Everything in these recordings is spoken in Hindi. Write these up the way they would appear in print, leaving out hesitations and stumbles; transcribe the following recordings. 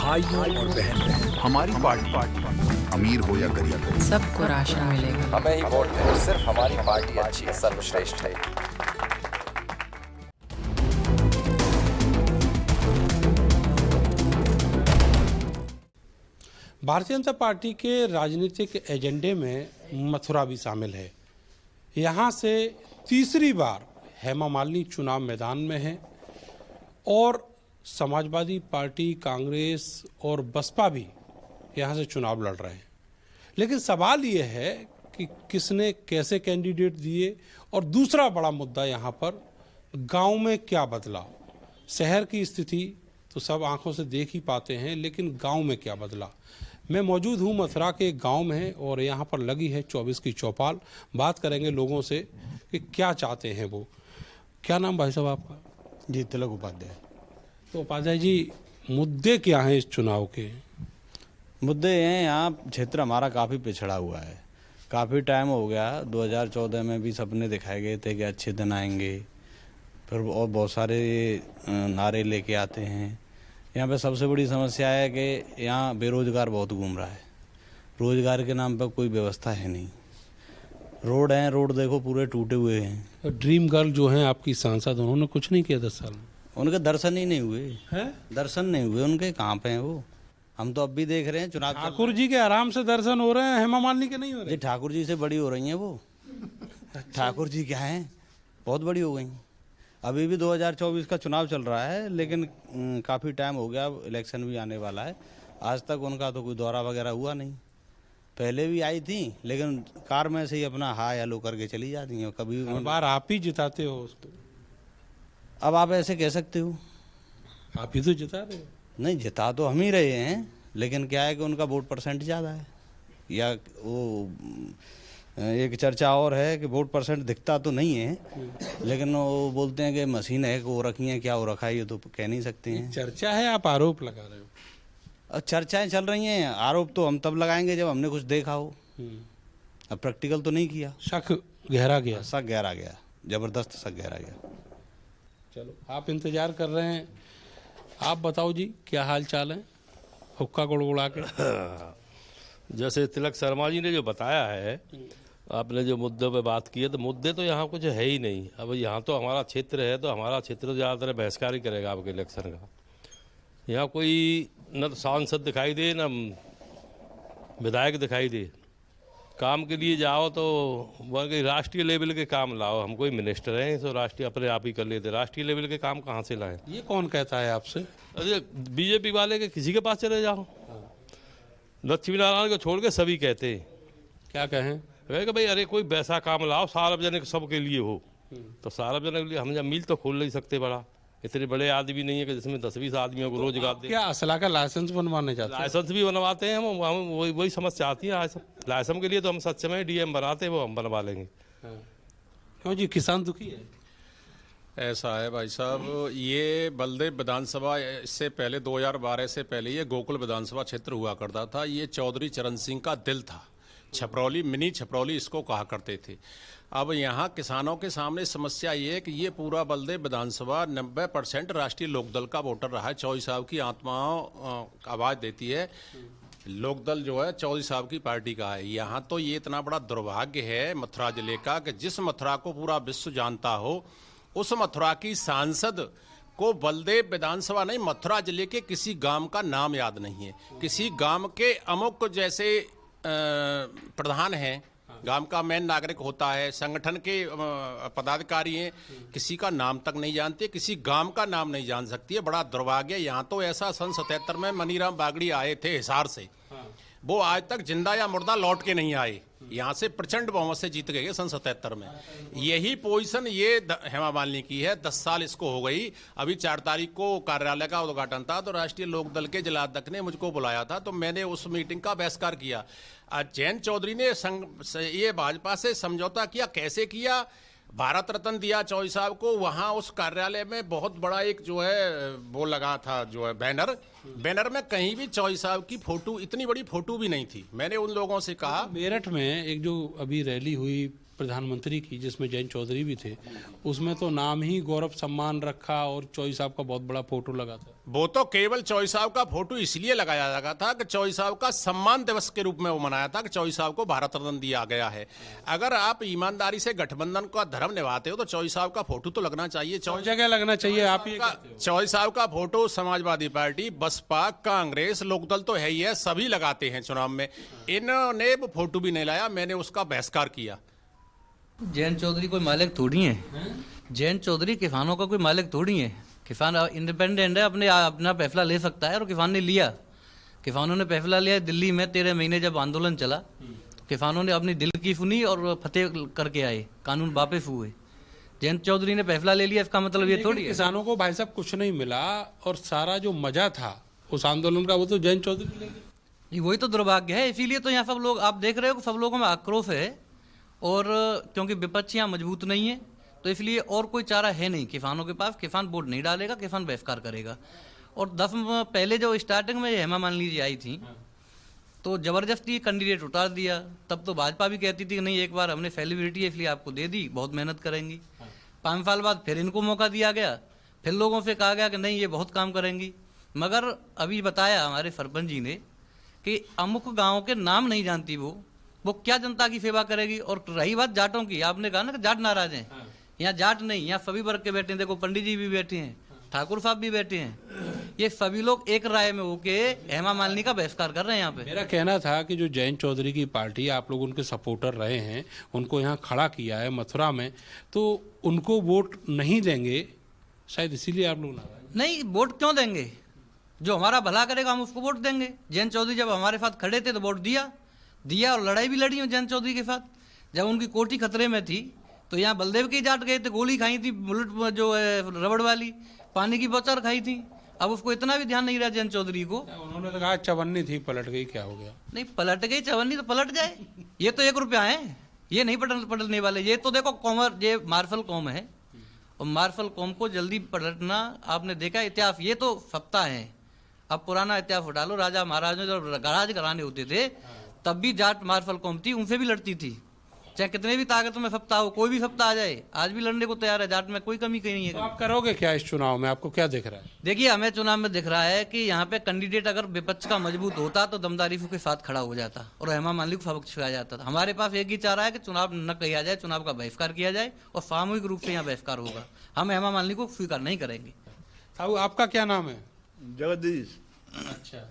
भाइयों और बहनों, हमारी पार्टी अमीर हो या गरीब, सबको राशन मिलेगा। हमें ही वोट दें, सिर्फ हमारी पार्टी अच्छी है, सर्वश्रेष्ठ है। भारतीय जनता पार्टी के राजनीतिक एजेंडे में मथुरा भी शामिल है। यहाँ से तीसरी बार हेमा मालिनी चुनाव मैदान में है और समाजवादी पार्टी, कांग्रेस और बसपा भी यहाँ से चुनाव लड़ रहे हैं। लेकिन सवाल ये है कि किसने कैसे कैंडिडेट दिए, और दूसरा बड़ा मुद्दा यहाँ पर गांव में क्या बदला। शहर की स्थिति तो सब आंखों से देख ही पाते हैं, लेकिन गांव में क्या बदला। मैं मौजूद हूँ मथुरा के एक गांव में और यहाँ पर लगी है 24 की चौपाल। बात करेंगे लोगों से कि क्या चाहते हैं वो। क्या नाम भाई साहब आपका? जी, तिलक उपाध्याय। तो उपाध्याय जी, मुद्दे क्या हैं इस चुनाव के? मुद्दे हैं, यहाँ क्षेत्र हमारा काफ़ी पिछड़ा हुआ है। काफ़ी टाइम हो गया, 2014 में भी सपने दिखाए गए थे कि अच्छे दिन आएंगे, फिर और बहुत सारे नारे लेके आते हैं। यहाँ पे सबसे बड़ी समस्या है कि यहाँ बेरोजगार बहुत घूम रहा है। रोजगार के नाम पर कोई व्यवस्था है नहीं। रोड हैं, रोड देखो पूरे टूटे हुए हैं। ड्रीम गर्ल जो हैं आपकी सांसद, उन्होंने कुछ नहीं किया 10 साल में। उनके दर्शन ही नहीं हुए हैं? दर्शन नहीं हुए उनके। कहाँ पे हैं वो? हम तो अब भी देख रहे हैं चुनाव। ठाकुर जी के आराम से दर्शन हो रहे हैं, हेमा मालिनी के नहीं हो रहे। जी, ठाकुर जी से बड़ी हो रही हैं वो। ठाकुर जी क्या हैं, बहुत बड़ी हो गई। अभी भी 2024 का चुनाव चल रहा है, लेकिन काफ़ी टाइम हो गया, इलेक्शन भी आने वाला है। आज तक उनका तो कोई दौरा वगैरह हुआ नहीं। पहले भी आई थी, लेकिन कार में से ही अपना हाय हेलो करके चली जाती हैं। कभी हर बार आप ही जिताते हो उसको। अब आप ऐसे कह सकते हो, आप ही तो जिता रहे हो। नहीं, जिता तो हम ही रहे हैं, लेकिन क्या है कि उनका वोट परसेंट ज़्यादा है। या वो एक चर्चा और है कि वोट परसेंट दिखता तो नहीं है, लेकिन वो बोलते हैं कि मशीन है कि वो रखी है, क्या वो रखा है ये तो कह नहीं सकते हैं। चर्चा है, आप आरोप लगा रहे हो। अब चर्चाएं चल रही हैं, आरोप तो हम तब लगाएंगे जब हमने कुछ देखा हो। अब प्रैक्टिकल तो नहीं किया। शक गहरा गया। शक गहरा गया, जबरदस्त शक गहरा गया। चलो, आप इंतजार कर रहे हैं। आप बताओ जी, क्या हाल चाल है हुक्का गुड़गुड़ा के? जैसे तिलक शर्मा जी ने जो बताया है, आपने जो मुद्दों पे बात की है, तो मुद्दे तो यहाँ कुछ है ही नहीं। अब यहाँ तो हमारा क्षेत्र है, तो हमारा क्षेत्र तो ज़्यादातर बहिष्कार ही करेगा आपके इलेक्शन का। यहाँ कोई न तो सांसद दिखाई दे, न विधायक दिखाई दे। काम के लिए जाओ तो वह राष्ट्रीय लेवल के काम लाओ। हम कोई मिनिस्टर हैं तो राष्ट्रीय अपने आप ही कर लेते, राष्ट्रीय लेवल के काम कहाँ से लाएं? ये कौन कहता है आपसे? अरे बीजेपी वाले के किसी के पास चले जाओ, लक्ष्मी नारायण को छोड़ के सभी कहते हैं। क्या कहें? कि भाई अरे कोई वैसा काम लाओ सार्वजनिक सबके लिए हो। तो सार्वजनिक लिए हम जब मिल तो खोल नहीं सकते बड़ा। इतने बड़े आदमी नहीं है कि जिसमें 10-20 आदमियों को रोजगार दे। क्या असला का लाइसेंस बनवाने चाहते हैं? लाइसेंस भी बनवाते हैं हम वही समस्या आती है। लाइसेंस के लिए तो हम सच में डीएम बनाते हैं, वो हम बनवा लेंगे। क्यों जी, किसान दुखी है? ऐसा है भाई साहब, ये बलदेव विधानसभा इससे पहले 2012 से पहले ये गोकुल विधानसभा क्षेत्र हुआ करता था। ये चौधरी चरण सिंह का दिल था। छपरौली, मिनी छपरौली इसको कहा करते थे। अब यहाँ किसानों के सामने समस्या ये है कि ये पूरा बलदेव विधानसभा 90% राष्ट्रीय लोकदल का वोटर रहा है। चौधरी साहब की आत्माओं आवाज़ देती है। लोकदल जो है चौधरी साहब की पार्टी का है। यहाँ तो ये इतना बड़ा दुर्भाग्य है मथुरा जिले का कि जिस मथुरा को पूरा विश्व जानता हो, उस मथुरा की सांसद को बलदेव विधानसभा नहीं, मथुरा जिले के किसी गांव का नाम याद नहीं है। किसी गांव के अमुक जैसे प्रधान हैं, गांव का मेन नागरिक होता है, संगठन के पदाधिकारी हैं, किसी का नाम तक नहीं जानते, किसी गांव का नाम नहीं जान सकती है। बड़ा दुर्भाग्य। यहाँ तो ऐसा सन 77 में मनीराम बागड़ी आए थे हिसार से, वो आज तक जिंदा या मुर्दा लौट के नहीं आए। यहाँ से प्रचंड बहुमत से जीत गए सन 77 में। यही पोजीशन ये हेमा मालिनी की है। 10 साल इसको हो गई। अभी 4 तारीख को कार्यालय का उद्घाटन था, तो राष्ट्रीय लोकदल के जिलाध्यक्ष ने मुझको बुलाया था, तो मैंने उस मीटिंग का बहिष्कार किया। जयंत चौधरी ने ये भाजपा से समझौता किया। कैसे किया? भारत रत्न दिया चौधरी साहब को। वहाँ उस कार्यालय में बहुत बड़ा एक जो है वो लगा था, जो है बैनर में कहीं भी चौधरी साहब की फोटो, इतनी बड़ी फोटो भी नहीं थी। मैंने उन लोगों से कहा, मेरठ में एक जो अभी रैली हुई प्रधानमंत्री की, जिसमें जयंत चौधरी भी थे, उसमें तो नाम ही गौरव सम्मान रखा और चौधरी साहब का बहुत बड़ा फोटो लगा था। वो तो केवल चौधरी साहब का फोटो इसलिए लगाया गया था कि चौधरी साहब का सम्मान दिवस के रूप में वो मनाया था कि चौधरी साहब को भारत रत्न दिया गया है। अगर आप ईमानदारी से गठबंधन का धर्म निभाते हो तो चौधरी साहब का फोटो तो लगना चाहिए। सब जगह लगना चाहिए। आप ये चौधरी साहब का फोटो समाजवादी पार्टी, बसपा, कांग्रेस, लोकदल तो है ही है, सभी लगाते हैं चुनाव में। इन्होंने वो फोटो भी नहीं लाया, मैंने उसका बहिष्कार किया। जयंत चौधरी कोई मालिक थोड़ी है। जयंत चौधरी किसानों का कोई मालिक थोड़ी है। किसान इंडिपेंडेंट है, अपना फैसला ले सकता है और किसान ने लिया। किसानों ने फैसला लिया। दिल्ली में 13 महीने जब आंदोलन चला तो किसानों ने अपनी दिल की सुनी और फतेह करके आए, कानून वापस हुए। जयंत चौधरी ने फैसला ले लिया, इसका मतलब ये थोड़ी है। किसानों को भाई साहब कुछ नहीं मिला और सारा जो मजा था उस आंदोलन का वो तो जयंत चौधरी ले गए। वही तो दुर्भाग्य है। इसीलिए तो यहाँ सब लोग, आप देख रहे हो, सब लोगों में आक्रोश है। और क्योंकि विपक्ष यहाँ मजबूत नहीं है तो इसलिए और कोई चारा है नहीं किसानों के पास। किसान वोट नहीं डालेगा, किसान बहिष्कार करेगा। और 10 पहले जो स्टार्टिंग में हेमा मालिनी जी आई थी तो जबरदस्ती कैंडिडेट उतार दिया। तब तो भाजपा भी कहती थी कि नहीं, एक बार हमने सेलिब्रिटी है इसलिए आपको दे दी, बहुत मेहनत करेंगी। 5 साल बाद फिर इनको मौका दिया गया, फिर लोगों से कहा गया कि नहीं, ये बहुत काम करेंगी। मगर अभी बताया हमारे सरपंच जी ने कि अमुक गाँव के नाम नहीं जानती वो क्या जनता की सेवा करेगी। और रही बात जाटों की, आपने कहा ना कि जाट नाराज हैं। यहाँ जाट नहीं, यहाँ सभी वर्ग के बैठे हैं। देखो पंडित जी भी बैठे हैं, ठाकुर साहब भी बैठे हैं। ये सभी लोग एक राय में होके हेमा मालिनी का बहिष्कार कर रहे हैं यहाँ पे। मेरा कहना था कि जो जयंत चौधरी की पार्टी, आप लोग उनके सपोर्टर रहे हैं, उनको यहाँ खड़ा किया है मथुरा में, तो उनको वोट नहीं देंगे शायद, इसीलिए आप लोग नाराज। नहीं, वोट क्यों देंगे? जो हमारा भला करेगा हम उसको वोट देंगे। जयंत चौधरी जब हमारे साथ खड़े थे तो वोट दिया और लड़ाई भी लड़ी हूँ जयंत चौधरी के साथ। जब उनकी कोठी खतरे में थी तो यहाँ बलदेव की जाट गए थे, गोली खाई थी, बुलेट जो है रबड़ वाली, पानी की बोतल खाई थी। अब उसको इतना भी ध्यान नहीं रहा जयंत चौधरी को। उन्होंने तो कहा चवन्नी थी, पलट गई, क्या हो गया? नहीं, पलट गई चवन्नी तो पलट जाए। ये तो 1 रुपया है, ये नहीं पलटने वाले। ये तो देखो कॉमर, ये मार्शल कॉम है और मार्शल कॉम को जल्दी पलटना आपने देखा इतिहास। ये तो सप्ताह है, अब पुराना इतिहास उठा लो। राजा महाराज जब राज घराने होते थे तब भी जाट मार्शल कौम थी, उनसे भी लड़ती थी। चाहे कितने भी ताकत में सप्ताह हो, कोई भी सप्ताह आ जाए, आज भी लड़ने को तैयार है। जाट में कोई कमी कहीं नहीं है। तो आप करोगे क्या इस चुनाव में? आपको क्या दिख रहा है? देखिए, हमें चुनाव में दिख रहा है कि यहाँ पे कैंडिडेट अगर विपक्ष का मजबूत होता तो दमदारी के साथ खड़ा हो जाता और हेमा मालिनी को सबक सिखाया जाता था। हमारे पास एक ही चारा है कि चुनाव न किया जाए, चुनाव का बहिष्कार किया जाए और सामूहिक रूप से यहाँ बहिष्कार होगा। हम हेमा मालिनी को स्वीकार नहीं करेंगे। साहू, आपका क्या नाम है? जगदीश। अच्छा,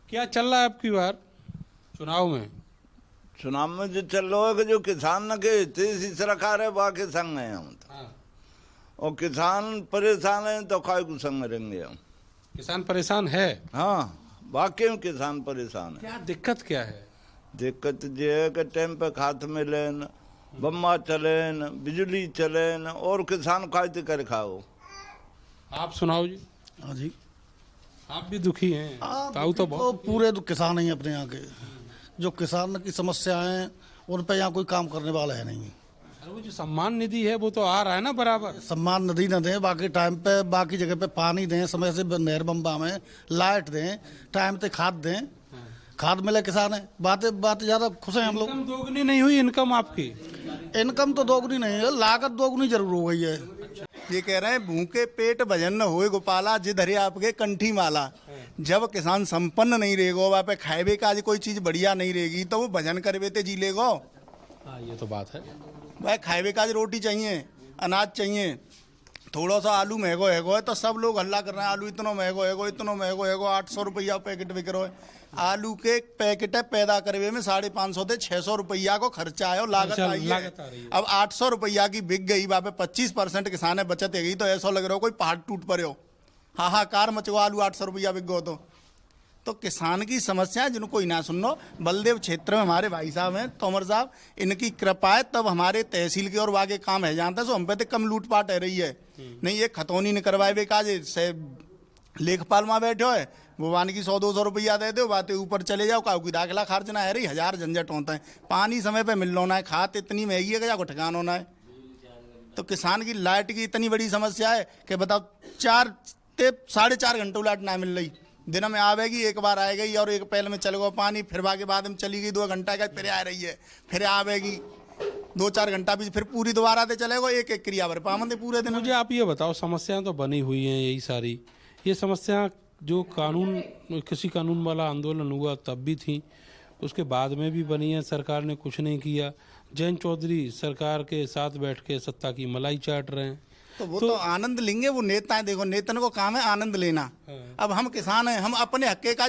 क्या चल रहा है आपकी बार चुनाव में? चुनाव में जो चल रहा है कि जो किसान के इसी सरकार है बाकी संग है हम तो। और किसान परेशान है तो काय को संग रहेंगे हम। किसान परेशान है? हाँ, वाकई में किसान परेशान है। क्या दिक्कत क्या है? दिक्कत ये है कि टाइम पे खाद मिले न, बम्मा चले न, बिजली चले न, और किसान खाते कर खाओ। आप सुनाओ जी। हाँ जी, आप भी दुखी हैं? ताऊ तो बहुत पूरे तो किसान ही अपने यहाँ के। जो किसान की समस्याएं हैं उन पे यहाँ कोई काम करने वाला है नहीं। अरे वो जो सम्मान निधि है वो तो आ रहा है ना बराबर। सम्मान नदी न दें, बाकी टाइम पे बाकी जगह पे पानी दें, समय से नहर बम्बा में लाइट दें, टाइम से खाद दें, खाद मिले किसान है। बात ज़्यादा खुश हैं हम लोग। इनकम दोगुनी नहीं हुई? इनकम आपकी? इनकम तो दोगुनी नहीं है, लागत दोगुनी जरूर हो गई है। ये कह रहे हैं भूखे पेट भजन न होए गोपाला, जिधरे आपके कंठी माला। जब किसान संपन्न नहीं रहेगो, वहाँ पे खाएबे का आज कोई चीज बढ़िया नहीं रहेगी तो वो भजन करवे ते जी लेगो। हाँ, ये तो बात है। भाई खाएबे का आज रोटी चाहिए, अनाज चाहिए। थोड़ा सा आलू महंगो है तो सब लोग हल्ला कर रहे हैं, आलू इतना महंगो है, इतना महंगो है, 800 रुपया पैकेट बिक रहा है। आलू के पैकेट पैदा करवे में 550 से 600 रुपया को खर्चा है और लागत आई है। अब 800 रुपया की बिक गई, वहाँ पे 25% किसान है बचत है गई, तो ऐसा लग रहा हो कोई पहाड़ टूट पड़े हो। हाहाकार मचो, आलू 800 रुपया बिक गो तो किसान की समस्या है जिनको ही ना सुनो। बलदेव क्षेत्र में हमारे भाई साहब हैं, तोमर साहब, इनकी कृपा है तब हमारे तहसील के और वागे काम है जानते हैं। सो हम पे तो कम लूटपाट है रही है। नहीं, ये खतौनी ने करवाए बेकाज लेखपाल में बैठे हो, वो वान की 100-200 रुपया दे दो, बातें ऊपर चले जाओ, काऊ की दाखिला खर्च ना है रही, 1000 झंझट होता है। पानी समय पे मिल होना है, खाद इतनी महंगी है कि को ठिकान होना है। तो किसान की लाइट की इतनी बड़ी समस्या है कि बताओ 4 से 4.5 घंटों लाइट ना मिल रही। दिन में आवेगी, एक बार आएगी और एक पहले में चल गो पानी, फिर के बाद में चली गई 2 घंटा का, फिर आ रही है, फिर आवेगी। 2-4 घंटा भी फिर पूरी दोबारा दे चलेगा, एक एक क्रिया भर पावंदे पूरे दिन। मुझे आप ये बताओ, समस्याएं तो बनी हुई हैं यही सारी, ये समस्या जो कानून, किसी कानून वाला आंदोलन हुआ तब भी थी, उसके बाद में भी बनी है, सरकार ने कुछ नहीं किया। जयंत चौधरी सरकार के साथ बैठ के सत्ता की मलाई चाट रहे हैं। तो वो तो आनंद लेंगे, वो नेता है, देखो नेतन को काम है आनंद लेना। अब हम किसान हैं, हम अपने हक का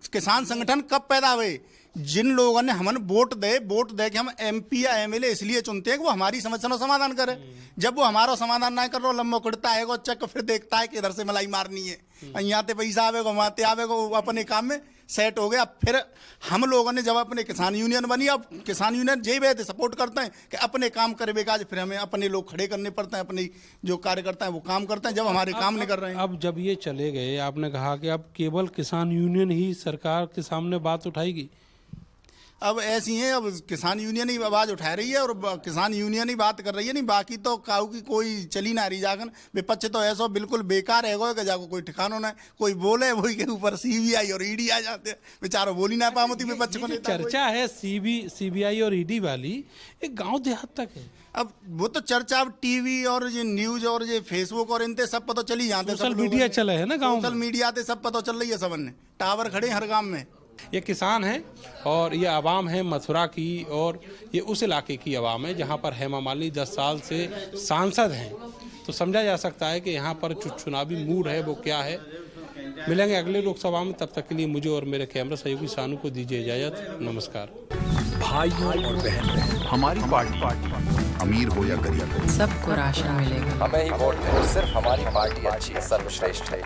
किसान संगठन कब पैदा हुए? जिन लोगों ने हमन वोट दे कि हम MP या MLA इसलिए चुनते हैं कि वो हमारी समस्या का समाधान करे। जब वो हमारा समाधान ना कर, लंबा कुड़ता है, चेक फिर देखता है कि इधर से मलाई मारनी है, यहाँ पे पैसा आवेगा, वहाँ ते आवेगा, वो अपने काम में सेट हो गया। फिर हम लोगों ने जब अपने किसान यूनियन बनी, अब किसान यूनियन जे वे सपोर्ट करते हैं कि अपने काम करे बेकाज, फिर हमें अपने लोग खड़े करने पड़ते हैं, अपने जो कार्यकर्ता हैं वो काम करते हैं जब हमारे काम नहीं कर रहे हैं। अब जब ये चले गए, आपने कहा कि अब केवल किसान यूनियन ही सरकार के सामने बात उठाएगी। अब ऐसी है, अब किसान यूनियन ही आवाज उठा रही है और किसान यूनियन ही बात कर रही है, नहीं बाकी तो काऊ की कोई चली ना रही जागन। विपक्ष तो ऐसा बिल्कुल बेकार है कि जाको कोई ठिकाना ना है, कोई बोले वही के ऊपर CBI और ED आ जाते हैं, बेचारा बोल ही ना पाती विपक्ष को। चर्चा है CBI और ED वाली, एक गांव देहात तक है। अब वो तो चर्चा अब TV और ये न्यूज और ये फेसबुक और इनते सब पता चली जाते, सोशल मीडिया चले है ना गाँव, सोशल मीडिया ते सब पता चल रही है, सबन ने टावर खड़े हर गाँव में। ये किसान है और ये आवाम है मथुरा की, और ये उस इलाके की आवाम है जहाँ पर हेमा मालिनी 10 साल से सांसद हैं। तो समझा जा सकता है कि यहाँ पर जो चुनावी मूड है वो क्या है। मिलेंगे अगले लोकसभा में, तब तक के लिए मुझे और मेरे कैमरा सहयोगी सानू को दीजिए इजाजत। नमस्कार। भाइयों और बहनों, हमारी पार्टी अमीर हो या गरीब, सबको राशन मिलेगा। हमें ही वोट दें, सिर्फ हमारी पार्टी अच्छी है, सर्वश्रेष्ठ है।